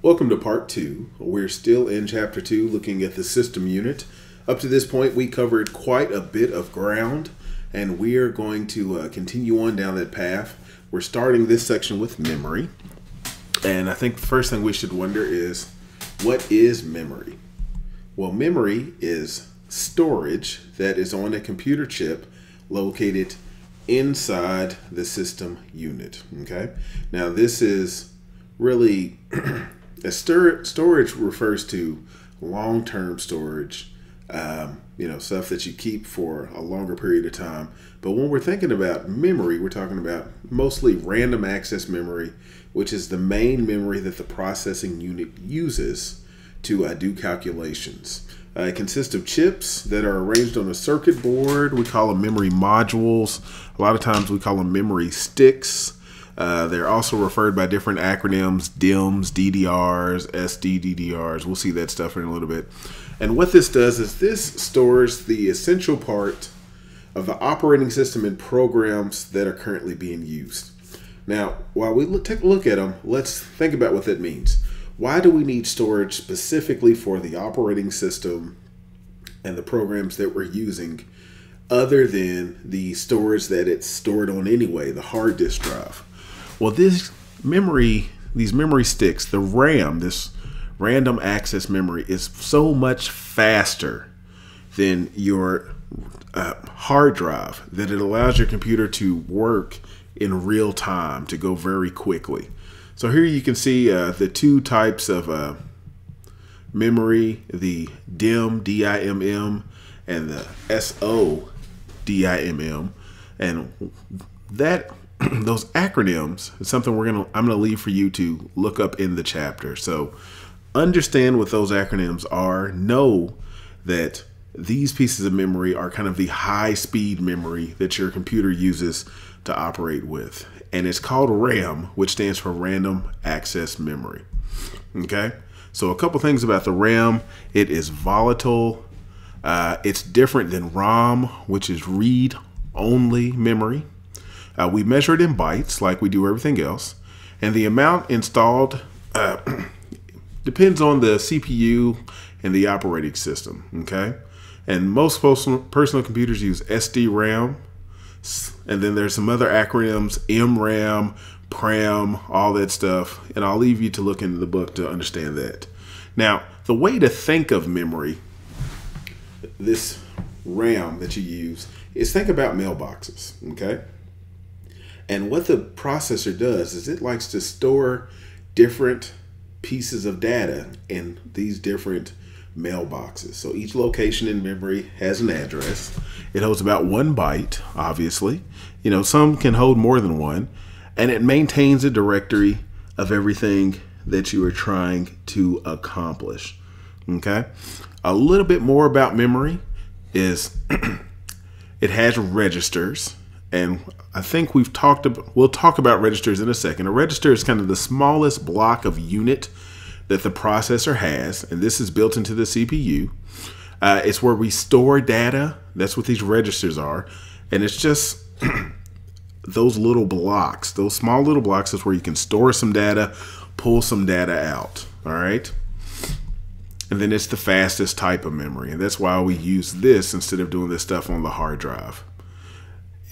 Welcome to part 2. We're still in chapter 2 looking at the system unit. Up to this point we covered quite a bit of ground and we are going to continue on down that path. We're starting this section with memory, and I think the first thing we should wonder is, what is memory? Well, memory is storage that is on a computer chip located inside the system unit. Okay, now this is really storage refers to long-term storage, stuff that you keep for a longer period of time. But when we're thinking about memory, we're talking about mostly random access memory, which is the main memory that the processing unit uses to do calculations. It consists of chips that are arranged on a circuit board. We call them memory modules. A lot of times we call them memory sticks. They're also referred by different acronyms: DIMMs, DDRs, SDDDRs. We'll see that stuff in a little bit. And what this does is this stores the essential part of the operating system and programs that are currently being used. Now, while we take a look at them, let's think about what that means. Why do we need storage specifically for the operating system and the programs that we're using, other than the storage that it's stored on anyway, the hard disk drive? Well, these memory sticks, the RAM, this random access memory, is so much faster than your hard drive that it allows your computer to work in real time, to go very quickly. So here you can see the two types of memory: the DIMM, D-I-M-M, and the SO, D-I-M-M. And that those acronyms is something I'm gonna leave for you to look up in the chapter. So understand what those acronyms are. Know that these pieces of memory are kind of the high-speed memory that your computer uses to operate with. And it's called RAM, which stands for Random Access Memory. Okay, so a couple things about the RAM. It is volatile. It's different than ROM, which is read-only memory. We measure it in bytes like we do everything else. And the amount installed depends on the CPU and the operating system. Okay, and most personal computers use SDRAM. And then there's some other acronyms: MRAM, PRAM, all that stuff. And I'll leave you to look into the book to understand that. Now, the way to think of memory, this RAM that you use, is think about mailboxes, okay? And what the processor does is it likes to store different pieces of data in these different mailboxes. So each location in memory has an address. It holds about 1 byte, obviously. Some can hold more than one. And it maintains a directory of everything that you are trying to accomplish. Okay? A little bit more about memory is it has registers. And I think we'll talk about registers in a second. A register is kind of the smallest block of unit that the processor has, and this is built into the CPU. It's where we store data. That's what these registers are. And it's just those little blocks, those small little blocks, is where you can store some data, pull some data out. All right. And then it's the fastest type of memory. And that's why we use this instead of doing this stuff on the hard drive.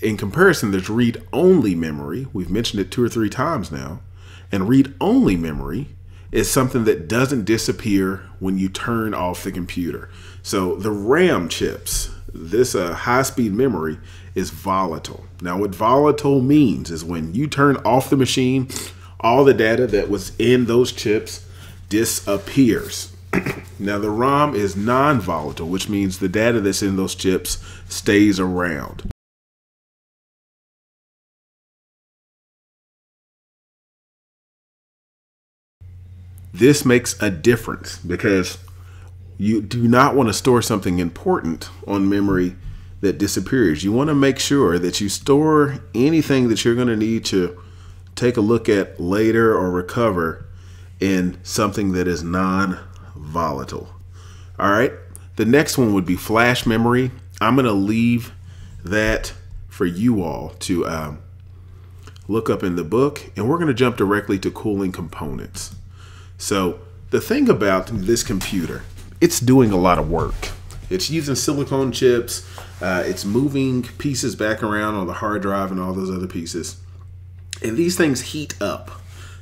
In comparison, there's read-only memory. We've mentioned it 2 or 3 times now. And read-only memory is something that doesn't disappear when you turn off the computer. So the RAM chips, this high-speed memory, is volatile. Now, what volatile means is when you turn off the machine, all the data that was in those chips disappears. Now, the ROM is non-volatile, which means the data that's in those chips stays around. This makes a difference because you do not want to store something important on memory that disappears. You want to make sure that you store anything that you're going to need to take a look at later or recover in something that is non-volatile. All right. The next one would be flash memory. I'm going to leave that for you all to look up in the book, and we're going to jump directly to cooling components. So the thing about this computer, it's doing a lot of work. It's using silicone chips. It's moving pieces back around on the hard drive and all those other pieces. And these things heat up.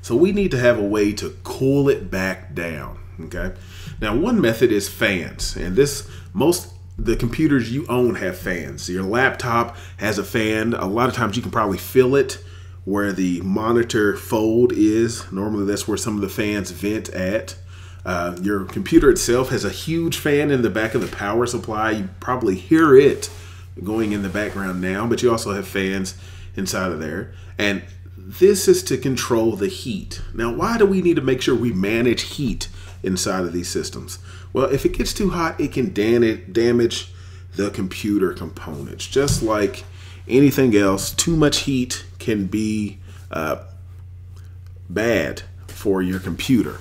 So we need to have a way to cool it back down. Okay. Now, one method is fans. And the computers you own have fans. So your laptop has a fan. A lot of times you can probably feel it where the monitor fold is. Normally that's where some of the fans vent at. Your computer itself has a huge fan in the back of the power supply. You probably hear it going in the background now, but you also have fans inside of there. And this is to control the heat. Now, why do we need to make sure we manage heat inside of these systems? Well, if it gets too hot, it can damage the computer components. Just like anything else, too much heat can be bad for your computer.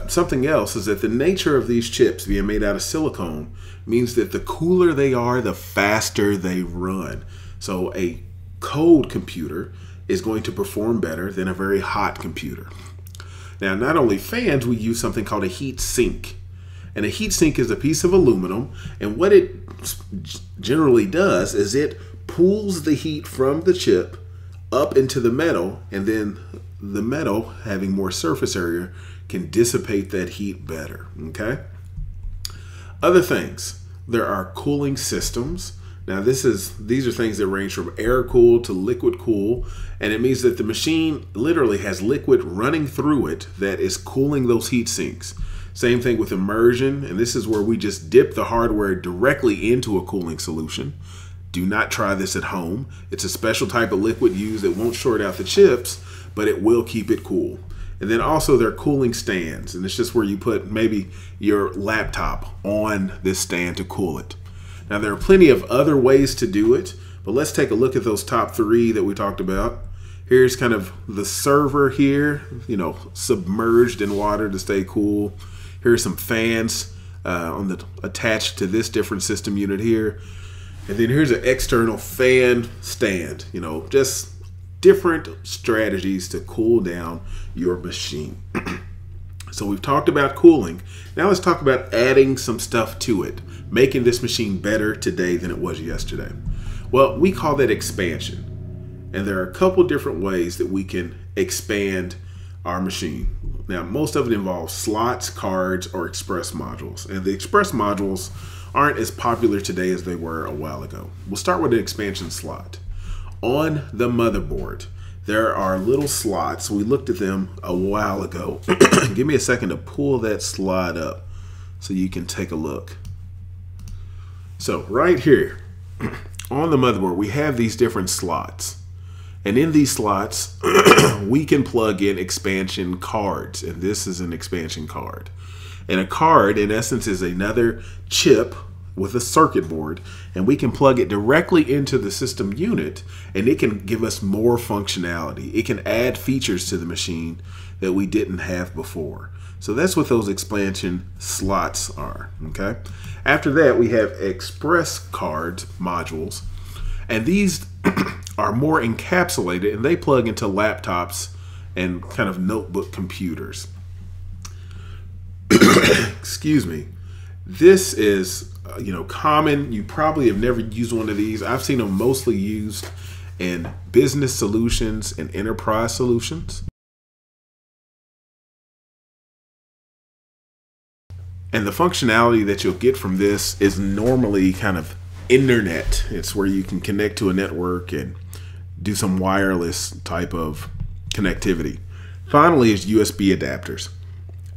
Something else is that the nature of these chips being made out of silicone means that the cooler they are, the faster they run. So a cold computer is going to perform better than a very hot computer. Now, not only fans, we use something called a heat sink. And a heat sink is a piece of aluminum, and what it generally does is it pulls the heat from the chip up into the metal, and then the metal, having more surface area, can dissipate that heat better. Okay. Other things, there are cooling systems. Now these are things that range from air cool to liquid cool, and it means that the machine literally has liquid running through it that is cooling those heat sinks. Same thing with immersion, and this is where we just dip the hardware directly into a cooling solution. Do not try this at home. It's a special type of liquid used that won't short out the chips, but it will keep it cool. And then also there are cooling stands, and it's just where you put maybe your laptop on this stand to cool it. Now there are plenty of other ways to do it, but let's take a look at those top three that we talked about. Here's kind of the server here, submerged in water to stay cool. Here's some fans attached to this different system unit here. And then here's an external fan stand, just different strategies to cool down your machine. So we've talked about cooling. Now let's talk about adding some stuff to it, making this machine better today than it was yesterday. Well, we call that expansion. And there are a couple different ways that we can expand our machine. Now, most of it involves slots, cards, or express modules. And the express modules aren't as popular today as they were a while ago. We'll start with an expansion slot. On the motherboard, there are little slots. We looked at them a while ago. Give me a second to pull that slide up so you can take a look. So right here on the motherboard, we have these different slots. And in these slots, we can plug in expansion cards. And this is an expansion card. And a card, in essence, is another chip with a circuit board. And we can plug it directly into the system unit. And it can give us more functionality. It can add features to the machine that we didn't have before. So that's what those expansion slots are. Okay. After that, we have express cards modules. And these are more encapsulated, and they plug into laptops and kind of notebook computers. Excuse me. This is, common. You probably have never used one of these. I've seen them mostly used in business solutions and enterprise solutions. And the functionality that you'll get from this is normally kind of internet. It's where you can connect to a network and do some wireless type of connectivity. Finally is USB adapters.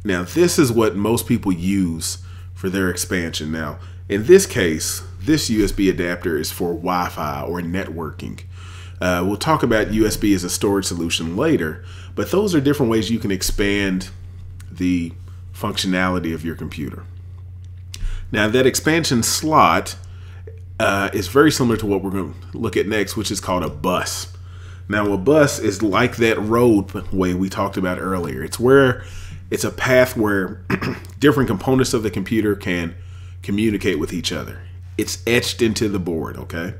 Now this is what most people use for their expansion. Now in this case, this USB adapter is for Wi-Fi or networking. We'll talk about USB as a storage solution later, but those are different ways you can expand the functionality of your computer. Now that expansion slot is very similar to what we're going to look at next, which is called a bus. Now a bus is like that roadway we talked about earlier. It's a path where different components of the computer can communicate with each other. It's etched into the board, okay?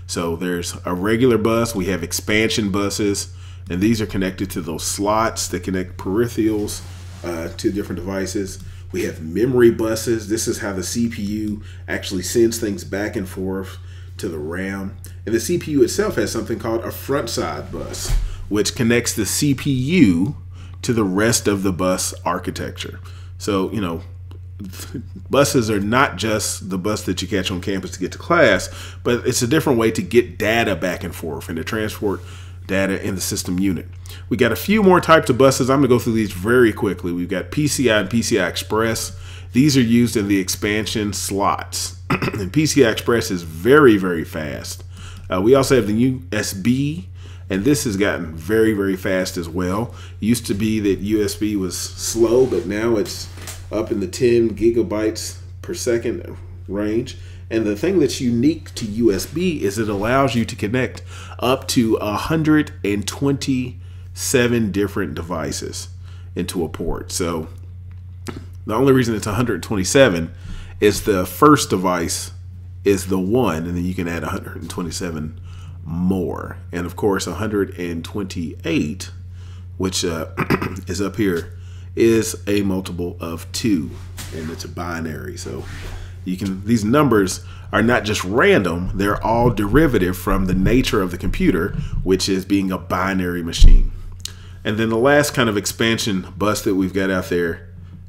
So there's a regular bus, we have expansion buses, and these are connected to those slots that connect peripherals to different devices. We have memory buses. This is how the CPU actually sends things back and forth to the RAM. And the CPU itself has something called a front side bus, which connects the CPU to the rest of the bus architecture. So, you know, buses are not just the bus that you catch on campus to get to class, but it's a different way to get data back and forth and to transport data in the system unit. We got a few more types of buses. I'm going to go through these very quickly. We've got PCI and PCI Express. These are used in the expansion slots. And PCI Express is very, very fast. We also have the USB, and this has gotten very, very fast as well. It used to be that USB was slow, but now it's up in the 10 gigabytes per second range. And the thing that's unique to USB is it allows you to connect up to 127 different devices into a port. So the only reason it's 127 is the first device is the one, and then you can add 127 more. And of course, 128, which is up here, is a multiple of 2, and it's a binary. So you can, these numbers are not just random, they're all derivative from the nature of the computer, which is being a binary machine. And then the last kind of expansion bus that we've got out there,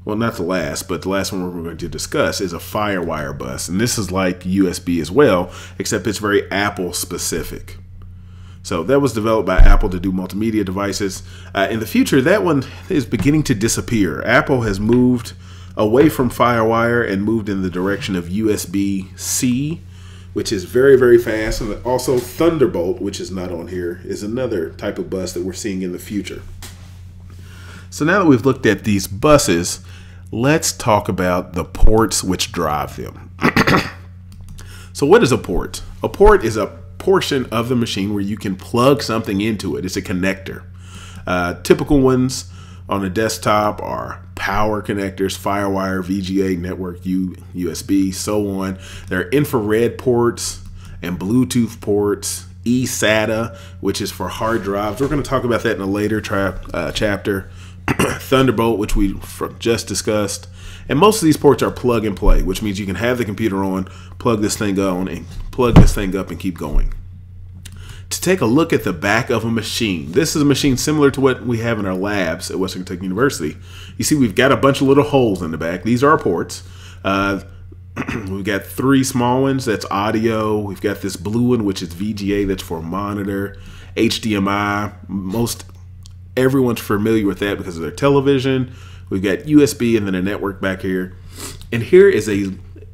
well, not the last, but the last one we're going to discuss is a FireWire bus. And this is like USB as well, except it's very Apple specific. So that was developed by Apple to do multimedia devices. In the future, that one is beginning to disappear. Apple has moved away from FireWire and moved in the direction of USB-C, which is very, very fast. And also Thunderbolt, which is not on here, is another type of bus that we're seeing in the future. So now that we've looked at these buses, let's talk about the ports which drive them. So what is a port? A port is a portion of the machine where you can plug something into it. It's a connector. Typical ones on a desktop are power connectors, FireWire, VGA, network, USB, so on. There are infrared ports and Bluetooth ports, eSATA, which is for hard drives. We're going to talk about that in a later chapter. Thunderbolt, which we just discussed. And most of these ports are plug and play, which means you can have the computer on, plug this thing on, and plug this thing up and keep going. To take a look at the back of a machine, this is a machine similar to what we have in our labs at Western Kentucky University. You see we've got a bunch of little holes in the back. These are our ports. We've got 3 small ones, that's audio. We've got this blue one, which is VGA, that's for monitor. HDMI, everyone's familiar with that because of their television. We've got USB and then a network back here. And here is a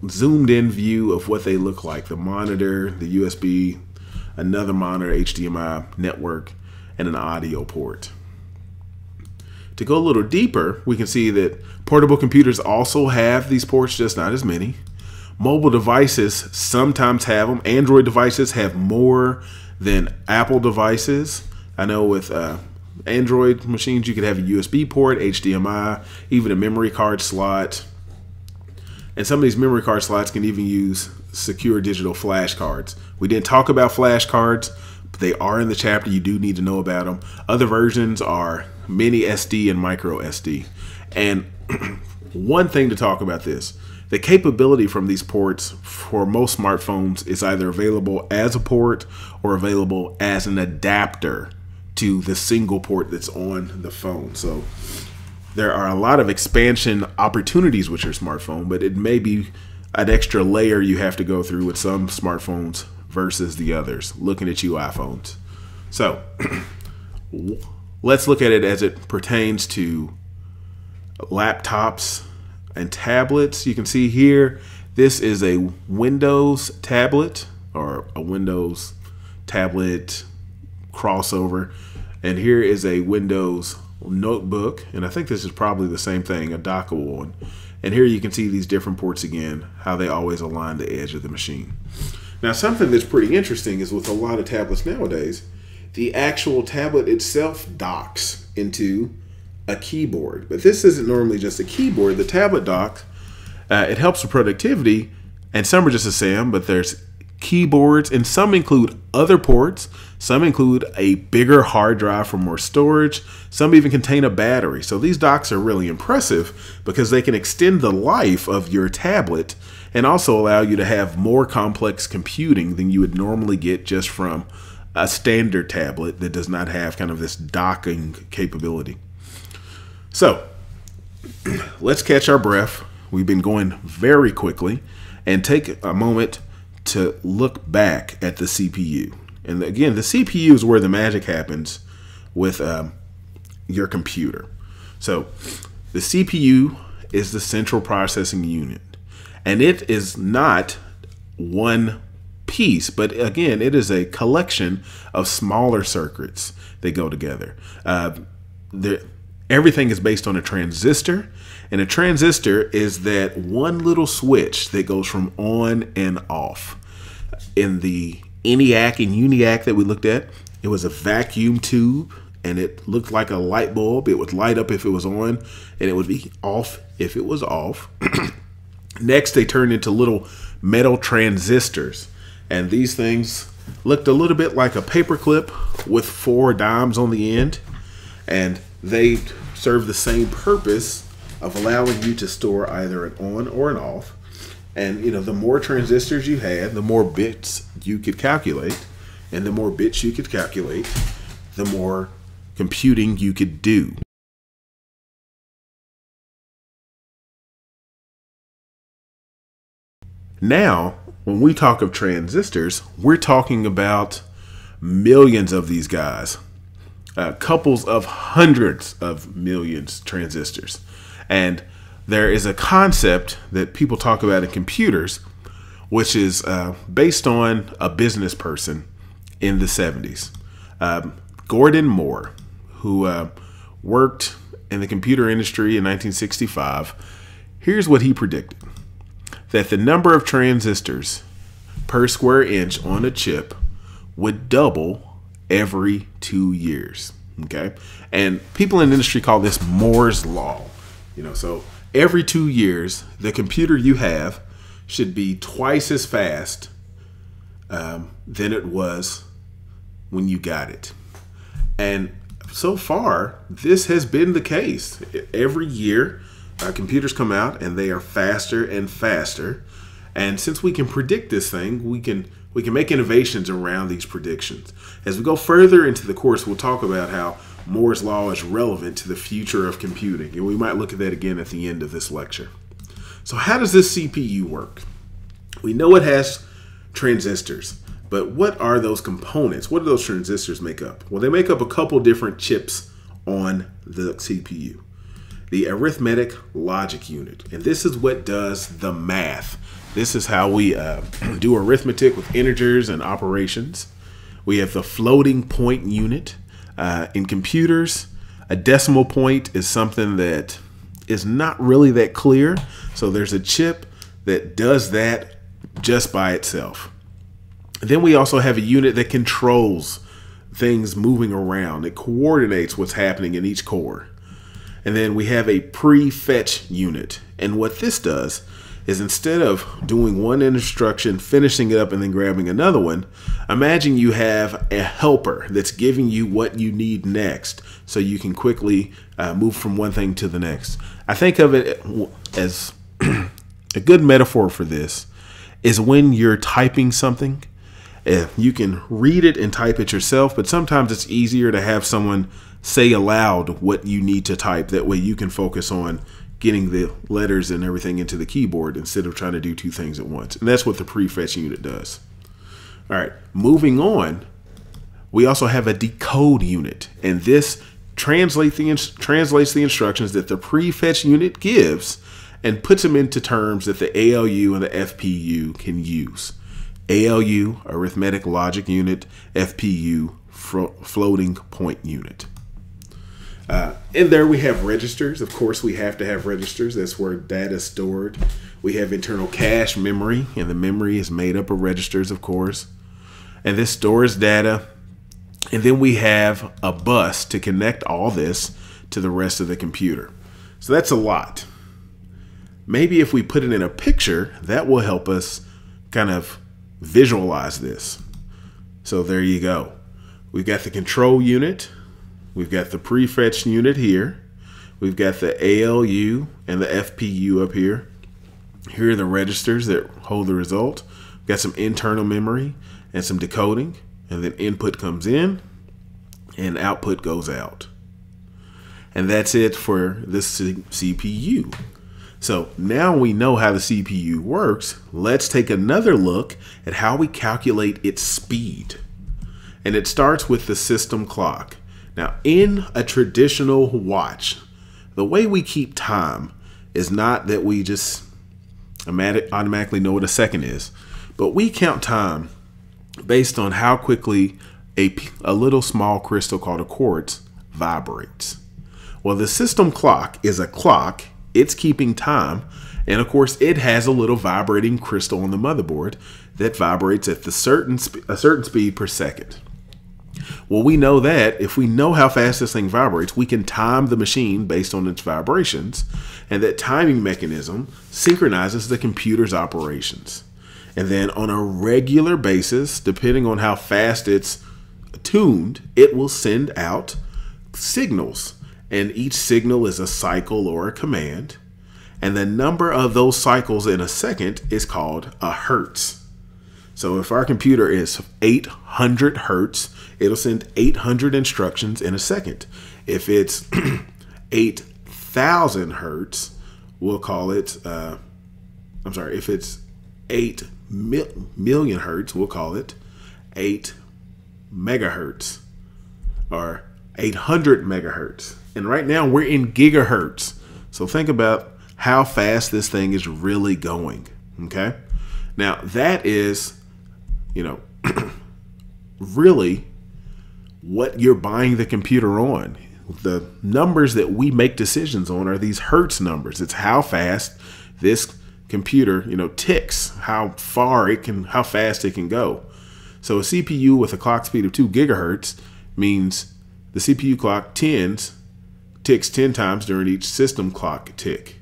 zoomed in view of what they look like. The monitor, the USB, another monitor, HDMI, network, and an audio port. To go a little deeper, we can see that portable computers also have these ports, just not as many. Mobile devices sometimes have them. Android devices have more than Apple devices. I know with Android machines, you could have a USB port, HDMI, even a memory card slot. And some of these memory card slots can even use secure digital flash cards. We didn't talk about flash cards, but they are in the chapter. You do need to know about them. Other versions are mini SD and micro SD. And one thing to talk about this, the capability from these ports for most smartphones is either available as a port or available as an adapter to the single port that's on the phone. So there are a lot of expansion opportunities with your smartphone, but it may be an extra layer you have to go through with some smartphones versus the others, looking at you iPhones. So let's look at it as it pertains to laptops and tablets. You can see here, this is a Windows tablet or a Windows tablet crossover. And here is a Windows notebook. And I think this is probably the same thing, a dockable one. And here you can see these different ports again, how they always align the edge of the machine. Now, something that's pretty interesting is with a lot of tablets nowadays, the actual tablet itself docks into a keyboard. But this isn't normally just a keyboard. The tablet dock, it helps with productivity, and some are just the same, but there's keyboards, and some include other ports. Some include a bigger hard drive for more storage. Some even contain a battery. So these docks are really impressive because they can extend the life of your tablet and also allow you to have more complex computing than you would normally get just from a standard tablet that does not have kind of this docking capability. So let's catch our breath. We've been going very quickly, and take a moment to look back at the CPU. And again, the CPU is where the magic happens with your computer. So the CPU is the central processing unit, and it is not one piece, but again, it is a collection of smaller circuits that go together. Everything is based on a transistor, and a transistor is that one little switch that goes from on and off. In the ENIAC and UNIAC that we looked at, it was a vacuum tube, and it looked like a light bulb. It would light up if it was on, and it would be off if it was off. Next, they turned into little metal transistors, and these things looked a little bit like a paperclip with 4 dimes on the end, and they serve the same purpose of allowing you to store either an on or an off. And the more transistors you had, the more bits you could calculate, and the more bits you could calculate, the more computing you could do. Now, when we talk of transistors, we're talking about millions of these guys, couples of hundreds of millions transistors. And there is a concept that people talk about in computers, which is based on a business person in the 70s. Gordon Moore, who worked in the computer industry in 1965, here's what he predicted: that the number of transistors per square inch on a chip would double every 2 years. Okay, and people in the industry call this Moore's Law. So every 2 years, the computer you have should be twice as fast than it was when you got it. And so far, this has been the case. Every year, computers come out and they are faster and faster. And since we can predict this thing, we can make innovations around these predictions. As we go further into the course, we'll talk about how Moore's Law is relevant to the future of computing, and we might look at that again at the end of this lecture. So how does this CPU work? We know it has transistors, but what are those components? What do those transistors make up? Well, they make up a couple different chips on the CPU. The arithmetic logic unit, and this is what does the math. This is how we do arithmetic with integers and operations. We have the floating point unit. In computers, a decimal point is something that is not really that clear. So there's a chip that does that just by itself. And then we also have a unit that controls things moving around. It coordinates what's happening in each core. And then we have a prefetch unit. And what this does is, instead of doing one instruction, finishing it up, and then grabbing another one, imagine you have a helper that's giving you what you need next so you can quickly move from one thing to the next. I think of it as a good metaphor for this is when you're typing something. You can read it and type it yourself, but sometimes it's easier to have someone say aloud what you need to type. That way you can focus on getting the letters and everything into the keyboard instead of trying to do 2 things at once. And that's what the prefetch unit does. All right, moving on, we also have a decode unit, and this translates the instructions that the prefetch unit gives and puts them into terms that the ALU and the FPU can use. ALU, arithmetic logic unit; FPU, floating point unit. In there we have registers. Of course, we have to have registers. That's where data is stored. We have internal cache memory, and the memory is made up of registers, of course. And this stores data. And then we have a bus to connect all this to the rest of the computer. So that's a lot. Maybe if we put it in a picture, that will help us kind of visualize this. So there you go. We've got the control unit. We've got the prefetch unit here. We've got the ALU and the FPU up here. Here are the registers that hold the result. We've got some internal memory and some decoding. And then input comes in and output goes out. And that's it for the CPU. So now we know how the CPU works. Let's take another look at how we calculate its speed. And it starts with the system clock. Now, in a traditional watch, the way we keep time is not that we just automatically know what a second is, but we count time based on how quickly a little small crystal called a quartz vibrates. Well, the system clock is a clock. It's keeping time. And of course, it has a little vibrating crystal on the motherboard that vibrates at a certain speed per second. Well, we know that if we know how fast this thing vibrates, we can time the machine based on its vibrations. And that timing mechanism synchronizes the computer's operations. And then on a regular basis, depending on how fast it's tuned, it will send out signals. And each signal is a cycle or a command. And the number of those cycles in a second is called a hertz. So if our computer is 800 hertz, it'll send 800 instructions in a second. If it's 8,000 hertz, we'll call it, if it's 8 million hertz, we'll call it 8 megahertz or 800 megahertz. And right now we're in gigahertz. So think about how fast this thing is really going. Okay. Now that is, really what you're buying the computer on. The numbers that we make decisions on are these hertz numbers. It's how fast this computer, ticks, how fast it can go. So a CPU with a clock speed of 2 gigahertz means the CPU clock ticks 10 times during each system clock tick.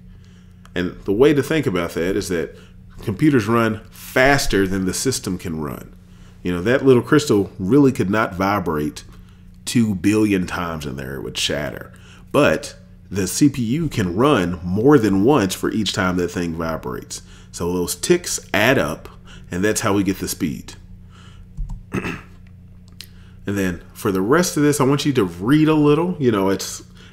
And the way to think about that is that computers run faster than the system can run. That little crystal really could not vibrate 2 billion times in there. It would shatter. But the CPU can run more than once for each time that thing vibrates. So those ticks add up, and that's how we get the speed. And then for the rest of this, I want you to read a little.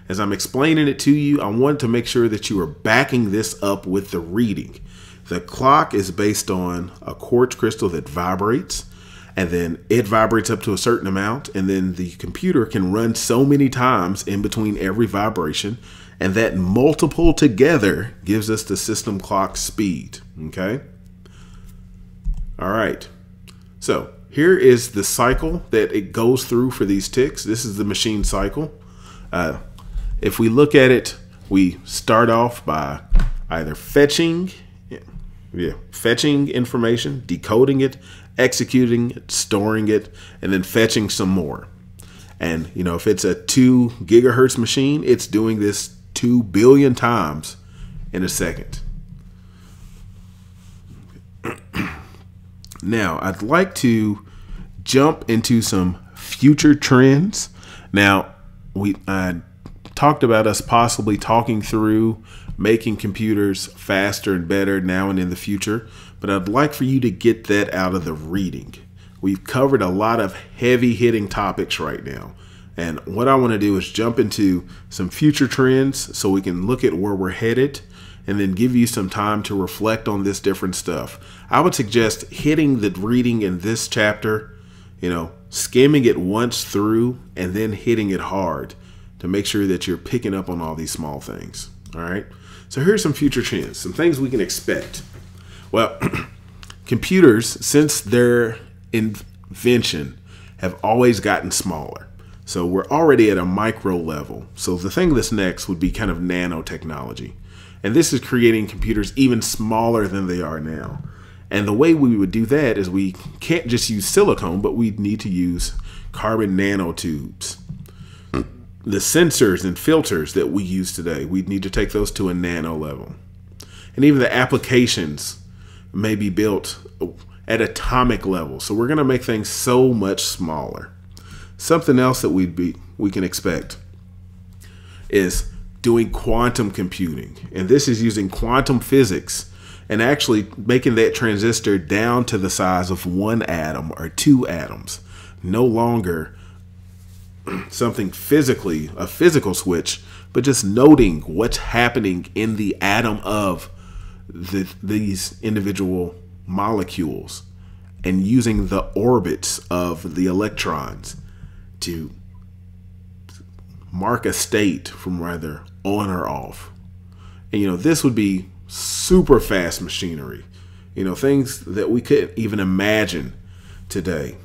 As I'm explaining it to you, I want to make sure that you are backing this up with the reading. The clock is based on a quartz crystal that vibrates, and then it vibrates up to a certain amount, and then the computer can run so many times in between every vibration, and that multiple together gives us the system clock speed. Okay? All right. So here is the cycle that it goes through for these ticks. This is the machine cycle. If we look at it, we start off by either fetching information, decoding it, executing it, storing it, and then fetching some more. And, if it's a 2 gigahertz machine, it's doing this 2 billion times in a second. Now, I'd like to jump into some future trends. Now, I talked about us possibly talking through making computers faster and better now and in the future, but I'd like for you to get that out of the reading. We've covered a lot of heavy hitting topics right now. And what I want to do is jump into some future trends so we can look at where we're headed and then give you some time to reflect on this different stuff. I would suggest hitting the reading in this chapter, skimming it once through and then hitting it hard to make sure that you're picking up on all these small things. All right. So here's some future trends, some things we can expect. Well, computers, since their invention, have always gotten smaller. So we're already at a micro level. So the thing that's next would be kind of nanotechnology. And this is creating computers even smaller than they are now. And the way we would do that is we can't just use silicone, but we need to use carbon nanotubes. The sensors and filters that we use today, we need to take those to a nano level. And even the applications may be built at atomic level. So we're going to make things so much smaller. Something else that we can expect is doing quantum computing. And this is using quantum physics and actually making that transistor down to the size of 1 atom or 2 atoms. No longer something physically, a physical switch, but just noting what's happening in the atom of these individual molecules and using the orbits of the electrons to mark a state from either on or off. And this would be super fast machinery, things that we couldn't even imagine today.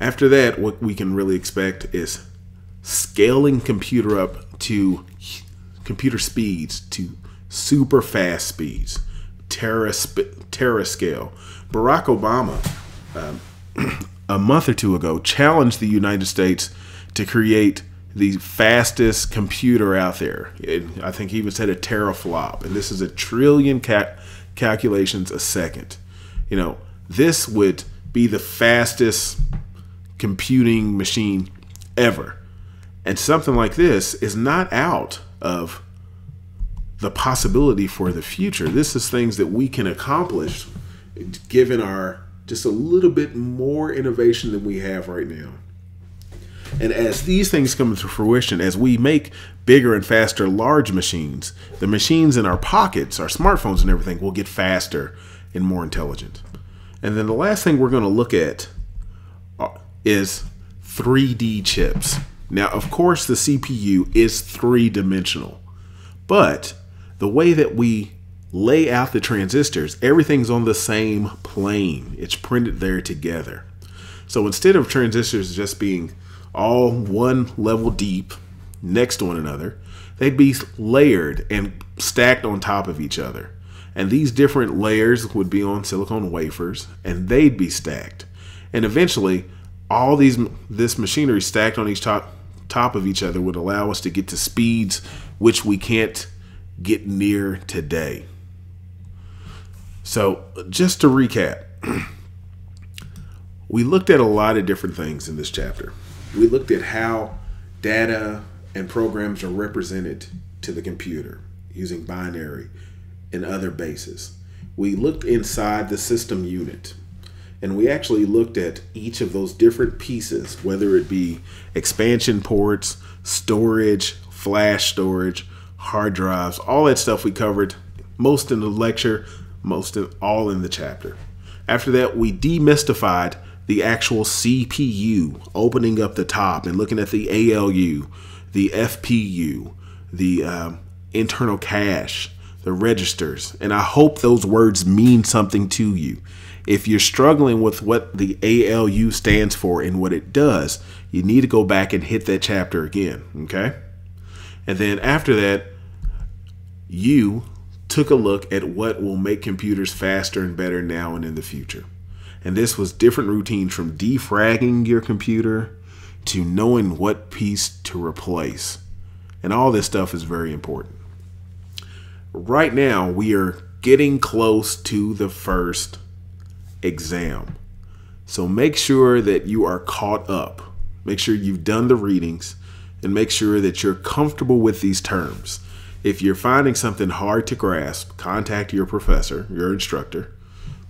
After that, what we can really expect is scaling computer up to computer speeds, to super fast speeds, tera scale. Barack Obama, a month or two ago, challenged the United States to create the fastest computer out there. I think he even said a teraflop, and this is 1 trillion calculations a second. This would be the fastest computing machine ever. And something like this is not out of the possibility for the future. This is things that we can accomplish given our just a little bit more innovation than we have right now. And as these things come to fruition, as we make bigger and faster large machines, the machines in our pockets, our smartphones and everything, will get faster and more intelligent. And then the last thing we're going to look at is 3D chips. Now, of course, the CPU is 3-dimensional, but the way that we lay out the transistors, everything's on the same plane. It's printed there together. So instead of transistors just being all one level deep next to one another, they'd be layered and stacked on top of each other. And these different layers would be on silicon wafers, and they'd be stacked. And eventually, all this machinery stacked on each top of each other would allow us to get to speeds which we can't get near today. So just to recap, we looked at a lot of different things in this chapter. We looked at how data and programs are represented to the computer using binary and other bases. We looked inside the system unit, and we actually looked at each of those different pieces, whether it be expansion ports, storage, flash storage, hard drives, all that stuff we covered, most in the lecture, all in the chapter. After that, we demystified the actual CPU, opening up the top and looking at the ALU, the FPU, the internal cache, the registers. And I hope those words mean something to you. If you're struggling with what the ALU stands for and what it does, you need to go back and hit that chapter again, okay? And then after that, you took a look at what will make computers faster and better now and in the future. And this was different routines from defragging your computer to knowing what piece to replace. And all this stuff is very important. Right now, we are getting close to the first exam. So make sure that you are caught up. Make sure you've done the readings and make sure that you're comfortable with these terms. If you're finding something hard to grasp, contact your professor, your instructor.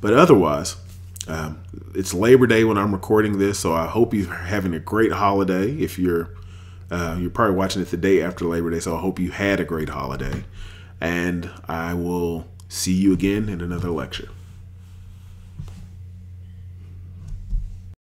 But otherwise, it's Labor Day when I'm recording this, so I hope you're having a great holiday. If you're probably watching it the day after Labor Day, so I hope you had a great holiday. And I will see you again in another lecture.